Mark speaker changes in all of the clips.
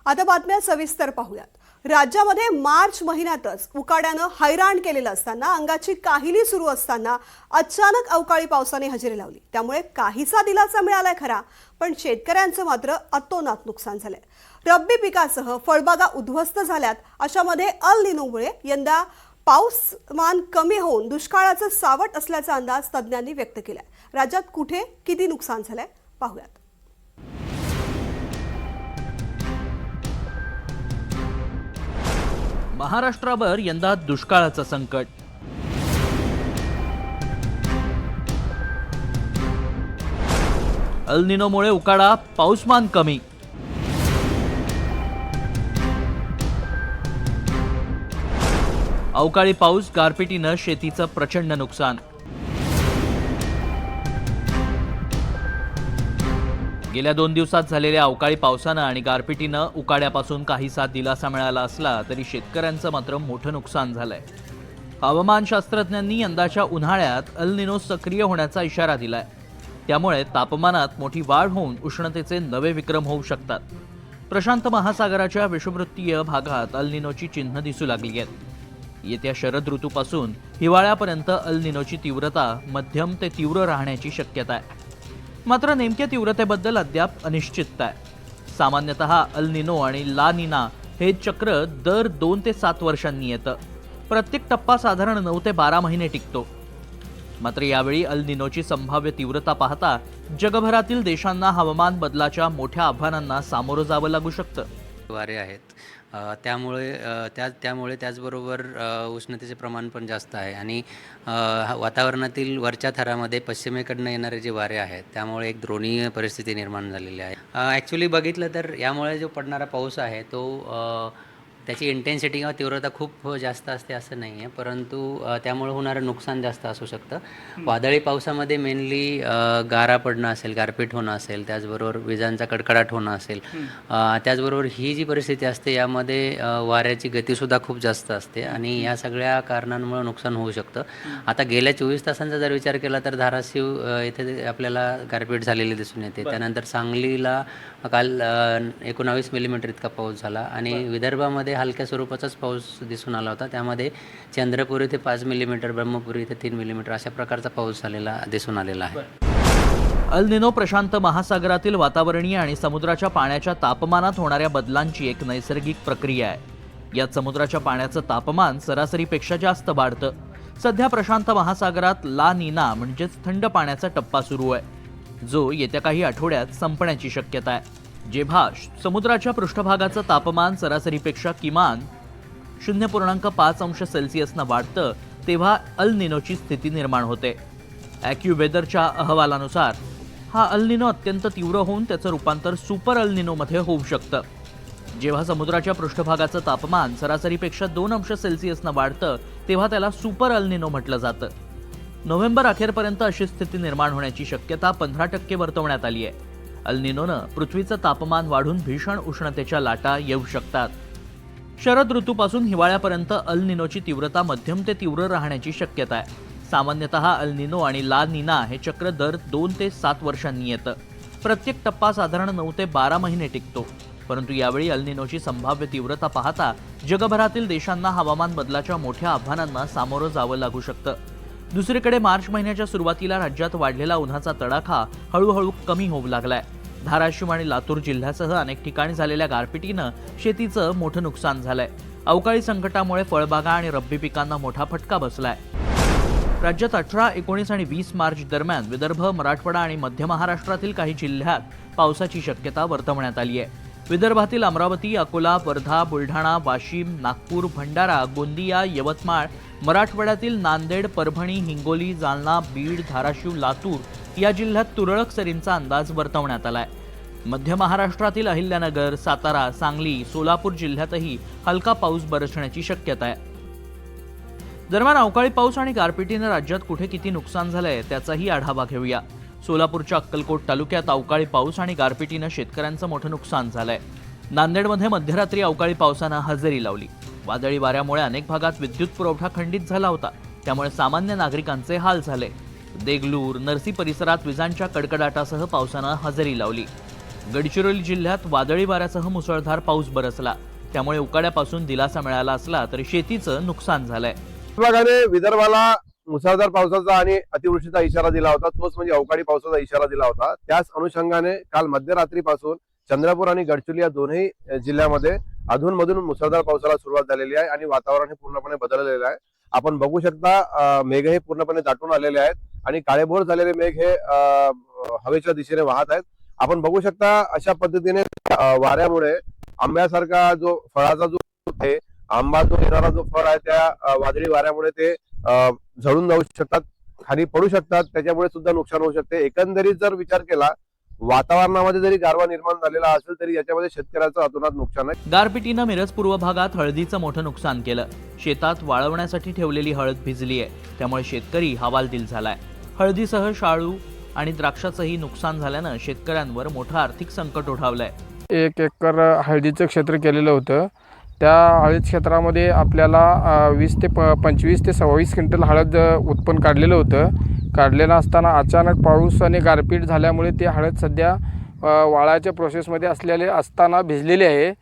Speaker 1: आता बातम्या सविस्तर पाहूयात. राज्यामध्ये मार्च महिन्यातच उकाड्यानं हैराण केलेलं असताना अंगाची काहिली सुरू असताना अचानक अवकाळी पावसाने हजेरी लावली. त्यामुळे काहीसा दिलासा मिळालाय खरा, पण शेतकऱ्यांचं मात्र अतोनात नुकसान झालंय. रब्बी पिकासह फळबागा उद्ध्वस्त झाल्यात. अशामध्ये अल निनोमुळे यंदा पाऊसमान कमी होऊन दुष्काळाचं सावट असल्याचा अंदाज तज्ज्ञांनी व्यक्त केलाय. राज्यात कुठे किती नुकसान झालंय पाहूयात.
Speaker 2: महाराष्ट्रावर यंदा दुष्काळाचं संकट. अल निनोमुळे उकाडा, पाऊसमान कमी. अवकाळी पाऊस, गारपिटीनं शेतीचं प्रचंड नुकसान. गेल्या 2 दिवसात झालेल्या अवकाळी पावसानं आणि गारपिटीनं उकाड्यापासून काहीसा दिलासा मिळाला असला तरी शेतकऱ्यांचं मात्र मोठं नुकसान झालंय. हवामान शास्त्रज्ञांनी यंदाच्या उन्हाळ्यात अल निनो सक्रिय होण्याचा इशारा दिलाय. त्यामुळे तापमानात मोठी वाढ होऊन उष्णतेचे नवे विक्रम होऊ शकतात. प्रशांत महासागराच्या विषुववृत्तीय भागात अल निनोची चिन्ह दिसू लागली आहेत. येत्या शरद ऋतूपासून हिवाळ्यापर्यंत अल निनोची तीव्रता मध्यम ते तीव्र राहण्याची शक्यता आहे. मात्र नेमक्या तीव्रतेबद्दल अद्याप अनिश्चितता आहे. सामान्यतः अल निनो आणि ला निना हे चक्र दर 2 ते 7 वर्षांनी येतं. प्रत्येक टप्पा साधारण 9 ते 12 महिने टिकतो. मात्र यावेळी अल निनोची संभाव्य तीव्रता पाहता जगभरातील देशांना हवामान बदलाच्या मोठ्या आव्हानांना सामोरं जावं लागू शकतं.
Speaker 3: वारे आहेत, त्यामुळे त्याचबरोबर उष्णतेचे प्रमाण पण जास्त आहे आणि वातावरणातील वरच्या थरामध्ये पश्चिमेकडनं येणारे जे वारे आहेत त्यामुळे एक द्रोणीय परिस्थिती निर्माण झालेली आहे. ॲक्च्युली बघितलं तर यामुळे जो पडणारा पाऊस आहे तो त्याची इंटेन्सिटी किंवा तीव्रता खूप जास्त असते असं नाही आहे, परंतु त्यामुळे होणारं नुकसान जास्त असू शकतं. वादळी पावसामध्ये मेनली गारा पडणं असेल, गारपीट होणं असेल, त्याचबरोबर विजांचा कडकडाट होणं असेल, त्याचबरोबर ही जी परिस्थिती असते यामध्ये वाऱ्याची गतीसुद्धा खूप जास्त असते आणि या सगळ्या कारणांमुळे नुकसान होऊ शकतं. आता गेल्या 24 तासांचा जर विचार केला तर धाराशिव येथे आपल्याला गारपीट झालेली दिसून येते. त्यानंतर सांगलीला काल 19 मिलीमीटर इतका पाऊस झाला आणि विदर्भामध्ये हलक्या स्वरूपाचाच पाऊस दिसून आला होता. त्यामध्ये चंद्रपूर इथे 5 मिलीमीटर, ब्रह्मपुरी इथे 3 मिलीमीटर अशा प्रकारचा पाऊस झालेला दिसून आलेला आहे.
Speaker 2: अल निनो प्रशांत महासागरातील वातावरणीय आणि समुद्राच्या पाण्याच्या तापमानात होणाऱ्या बदलांची एक नैसर्गिक प्रक्रिया आहे. यात समुद्राच्या पाण्याचं तापमान सरासरीपेक्षा जास्त वाढतं. सध्या प्रशांत महासागरात ला निना म्हणजेच थंड पाण्याचा टप्पा सुरू आहे, जो येत्या काही आठवड्यात संपण्याची शक्यता आहे. जेव्हा समुद्राच्या पृष्ठभागाचं तापमान सरासरीपेक्षा किमान 0.5 अंश सेल्सिअसनं वाढतं तेव्हा अल निनोची स्थिती निर्माण होते. ॲक्युवेदरच्या अहवालानुसार हा अल निनो अत्यंत तीव्र होऊन त्याचं रूपांतर सुपर अल निनोमध्ये होऊ शकतं. जेव्हा समुद्राच्या पृष्ठभागाचं तापमान सरासरीपेक्षा 2 अंश सेल्सिअसनं वाढतं तेव्हा त्याला सुपर अल निनो म्हटलं जातं. नोव्हेंबर अखेरपर्यंत अशी स्थिती निर्माण होण्याची शक्यता 15% वर्तवण्यात आली आहे. अल निनोनं पृथ्वीचं तापमान वाढून भीषण उष्णतेच्या लाटा येऊ शकतात. शरद ऋतूपासून हिवाळ्यापर्यंत अल निनोची तीव्रता मध्यम ते तीव्र राहण्याची शक्यता आहे. सामान्यतः अल निनो आणि ला निना हे चक्र दर 2 ते 7 वर्षांनी येतं. प्रत्येक टप्पा साधारण 9 ते 12 महिने टिकतो. परंतु यावेळी अल निनोची संभाव्य तीव्रता पाहता जगभरातील देशांना हवामान बदलाच्या मोठ्या आव्हानांना सामोरं जावं लागू शकतं. दुसरीकडे मार्च महिन्याच्या सुरुवातीला राज्यात वाढलेला उन्हाचा तडाखा हळूहळू कमी होऊ लागलाय. धाराशिव आणि लातूर जिल्ह्यासह अनेक ठिकाणी झालेल्या गारपिटीनं शेतीचं मोठं नुकसान झालंय. अवकाळी संकटामुळे फळबागा आणि रब्बी पिकांना मोठा फटका बसलाय. राज्यात 18, 19 आणि 20 मार्च दरम्यान विदर्भ, मराठवाडा आणि मध्य महाराष्ट्रातील काही जिल्ह्यात पावसाची शक्यता वर्तवण्यात आली आहे. विदर्भातील अमरावती, अकोला, वर्धा, बुलढाणा, वाशिम, नागपूर, भंडारा, गोंदिया, यवतमाळ, मराठवाड्यातील नांदेड, परभणी, हिंगोली, जालना, बीड, धाराशिव, लातूर या जिल्ह्यात तुरळक सरींचा अंदाज वर्तवण्यात आलाय. मध्य महाराष्ट्रातील अहिल्यानगर, सातारा, सांगली, सोलापूर जिल्ह्यातही हलका पाऊस बरसण्याची शक्यता आहे. दरम्यान अवकाळी पाऊस आणि गारपिटीनं राज्यात कुठे किती नुकसान झालंय त्याचाही आढावा घेऊया. सोलापूरच्या अक्कलकोट तालुक्यात अवकाळी पाऊस आणि गारपिटीनं शेतकऱ्यांचं मोठं नुकसान झालंय. नांदेडमध्ये मध्यरात्री अवकाळी पावसानं हजेरी लावली. वादळी वाऱ्यामुळे अनेक भागात विद्युत पुरवठा खंडित झाला होता. त्यामुळे सामान्य नागरिकांचे हाल झाले. देगलूर, नरसी परिसरात विजांच्या कडकडाटासह पावसानं हजेरी लावली. गडचिरोली जिल्ह्यात वादळी वाऱ्यासह मुसळधार पाऊस बरसला, त्यामुळे उकाड्यापासून दिलासा मिळाला असला तरी शेतीचं नुकसान झालंय.
Speaker 4: विभागाने विदर्भाला मुसळधार पावसाचा आणि अतिवृष्टीचा इशारा दिला होता, तोच म्हणजे अवकाळी पावसाचा इशारा दिला होता. त्याच अनुषंगाने काल मध्यरात्रीपासून चंद्रपूर आणि गडचिरोली या दोन्ही जिल्ह्यामध्ये अधूनमधून मुसळधार पावसाला सुरुवात झालेली आहे आणि वातावरण हे पूर्णपणे बदललेलं आहे. आपण बघू शकता मेघ हे पूर्णपणे दाटून आलेले आहेत आणि काळेभोर झालेले मेघ हे हवेच्या दिशेने वाहत आहेत. आपण बघू शकता अशा पद्धतीने वाऱ्यामुळे आंब्यासारखा जो फळाचा जो आहे, आंबा जो येणारा जो फळ आहे, त्या वादळी वाऱ्यामुळे ते झडून जाऊ शकतात, खाली पडू शकतात, त्याच्यामुळे सुद्धा नुकसान होऊ शकते. एकंदरीत जर विचार केला, वातावरणामध्ये जरी गारवा निर्माण झालेला असेल तरी याच्यामध्ये शेतकऱ्याचं अतोनात नुकसान आहे.
Speaker 2: गारपिटीनं मिरज पूर्व भागात हळदीचं मोठं नुकसान केलं. शेतात वाळवण्यासाठी ठेवलेली हळद भिजली आहे, त्यामुळे शेतकरी हवालदिल झालाय. हळदीसह शाळू आणि द्राक्षाचंही नुकसान झाल्यानं शेतकऱ्यांवर मोठं आर्थिक संकट ओढावलंय.
Speaker 5: 1 एकर हळदीचं क्षेत्र केलेलं होतं. त्या हळद क्षेत्रामध्ये आपल्याला 20 ते 25 ते 26 क्विंटल हळद उत्पन्न काढलेलं होतं. काढलेलं असताना अचानक पाऊस आणि गारपीट झाल्यामुळे ते हळद सध्या वाळाच्या प्रोसेसमध्ये असलेले असताना भिजलेली आहे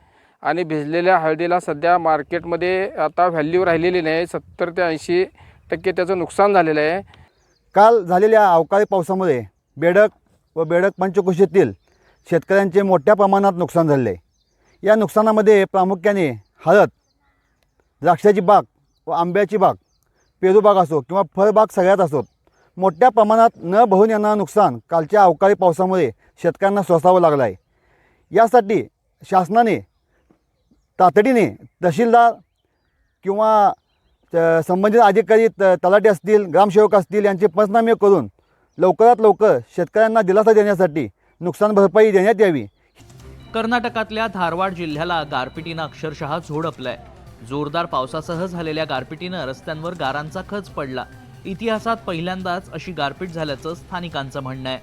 Speaker 5: आणि भिजलेल्या हळदीला सध्या मार्केटमध्ये आता व्हॅल्यू राहिलेली नाही. 70 ते 80% त्याचं नुकसान झालेलं आहे.
Speaker 6: काल झालेल्या अवकाळी पावसामुळे बेडक व बेडक पंचक्रोशीतील शेतकऱ्यांचे मोठ्या प्रमाणात नुकसान झाले आहे. या नुकसानामध्ये प्रामुख्याने हळद, द्राक्षाची बाग व आंब्याची बाग, पेरू बाग असो किंवा फळबाग सगळ्यात असोत, मोठ्या प्रमाणात न भरून येणारं नुकसान कालच्या अवकाळी पावसामुळे शेतकऱ्यांना सोसावं लागलं आहे. यासाठी शासनाने तातडीने तहसीलदार किंवा संबंधित अधिकारी, तलाठी असतील, ग्रामसेवक असतील यांचे पंचनामे करून लवकरात लवकर शेतकऱ्यांना दिलासा देण्यासाठी नुकसान भरपाई देण्यात यावी.
Speaker 2: कर्नाटकातल्या धारवाड जिल्ह्याला गारपिटीनं अक्षरशः झोडपलंय. जोरदार पावसासह झालेल्या गारपिटीनं रस्त्यांवर गारांचा खच पडला. इतिहासात पहिल्यांदाच अशी गारपीट झाल्याचं स्थानिकांचं म्हणणं आहे.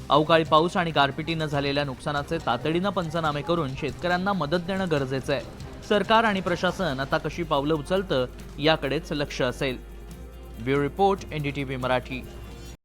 Speaker 2: अवकाळी पाऊस आणि गारपिटीनं झालेल्या नुकसानाचे तातडीनं पंचनामे करून शेतकऱ्यांना मदत देणं गरजेचं आहे. सरकार आणि प्रशासन आता कशी पावलं उचलतं याकडेच लक्ष असेल. Bureau report, NDTV Marathi.